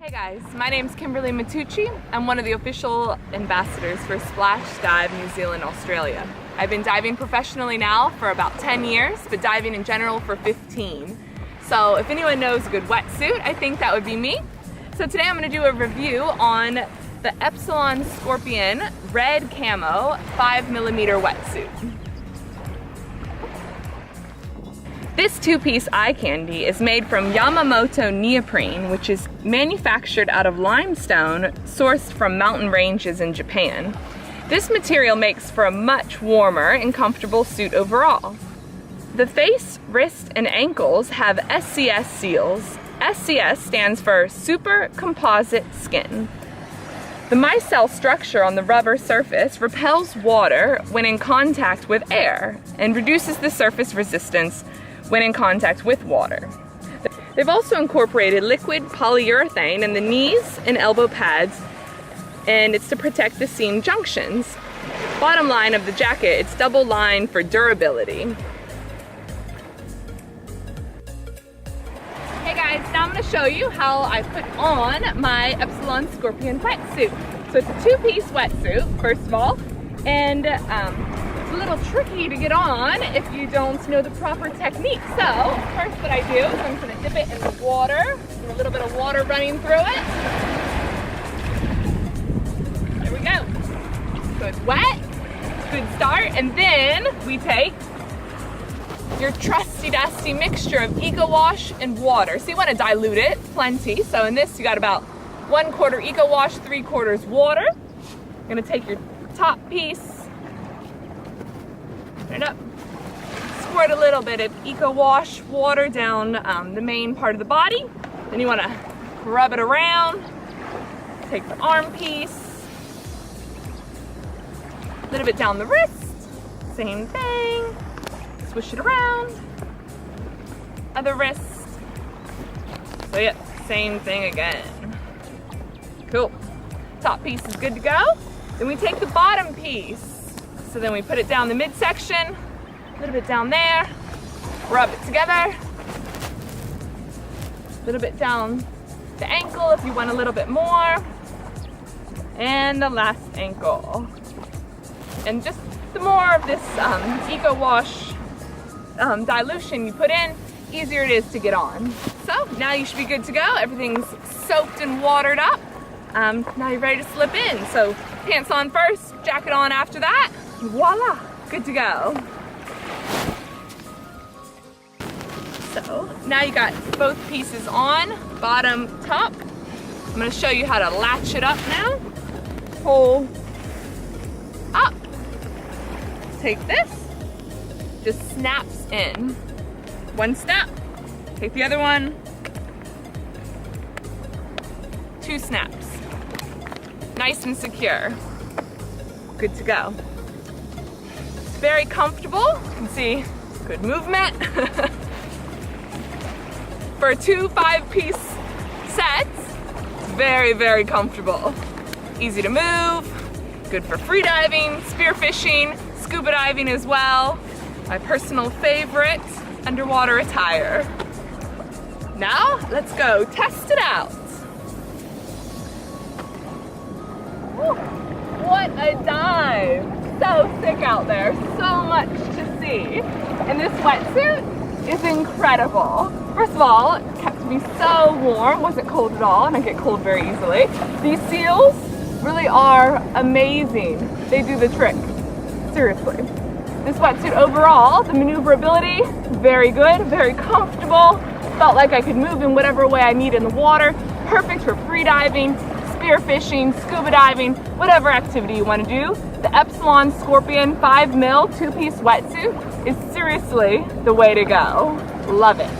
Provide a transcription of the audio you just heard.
Hey guys, my name's Kimberly Matucci. I'm one of the official ambassadors for Splash Dive New Zealand, Australia. I've been diving professionally now for about 10 years, but diving in general for 15. So if anyone knows a good wetsuit, I think that would be me. So today I'm going to do a review on the Epsilon Scorpion red camo 5mm wetsuit. This two-piece eye candy is made from Yamamoto neoprene, which is manufactured out of limestone sourced from mountain ranges in Japan. This material makes for a much warmer and comfortable suit overall. The face, wrist, and ankles have SCS seals. SCS stands for Super Composite Skin. The micelle structure on the rubber surface repels water when in contact with air and reduces the surface resistance when in contact with water. They've also incorporated liquid polyurethane in the knees and elbow pads, and it's to protect the seam junctions. Bottom line of the jacket, it's double lined for durability. Hey guys, now I'm going to show you how I put on my Epsilon Scorpion wetsuit. So it's a two-piece wetsuit, first of all, and it's a little tricky to get on if you don't know the proper technique. So first what I do is I'm going to dip it in the water, a little bit of water running through it. There we go. So it's wet, good start, and then we take your trusty dusty mixture of Eco Wash and water. So you want to dilute it plenty. So in this you got about 1/4 Eco Wash, 3/4 water. You're going to take your top piece, turn it up, squirt a little bit of Eco Wash water down the main part of the body. Then you want to rub it around. Take the arm piece, a little bit down the wrist, same thing. Swish it around, other wrist. So yeah, same thing again. Cool. Top piece is good to go. Then we take the bottom piece. So then we put it down the midsection, a little bit down there, rub it together, a little bit down the ankle if you want a little bit more, and the last ankle. And just the more of this Eco Wash dilution you put in, easier it is to get on. So now you should be good to go. Everything's soaked and watered up. Now you're ready to slip in. So pants on first, jacket on after that. Voila, good to go. So now you got both pieces on, bottom, top. I'm going to show you how to latch it up now. Pull up. Take this. Just snaps in. One snap. Take the other one. 2 snaps. Nice and secure. Good to go. It's very comfortable. You can see good movement. For 2 5-piece sets, very, very comfortable. Easy to move. Good for free diving, spear fishing, scuba diving as well. My personal favorite underwater attire. Now, let's go test it out. Woo, what a dive! So sick out there, so much to see. And this wetsuit is incredible. First of all, it kept me so warm, wasn't cold at all, and I get cold very easily. These seals really are amazing. They do the trick, seriously. This wetsuit overall, the maneuverability, very good, very comfortable. Felt like I could move in whatever way I need in the water. Perfect for free diving, spear fishing, scuba diving, whatever activity you want to do. The Epsilon Scorpion 5mm 2-piece wetsuit is seriously the way to go. Love it.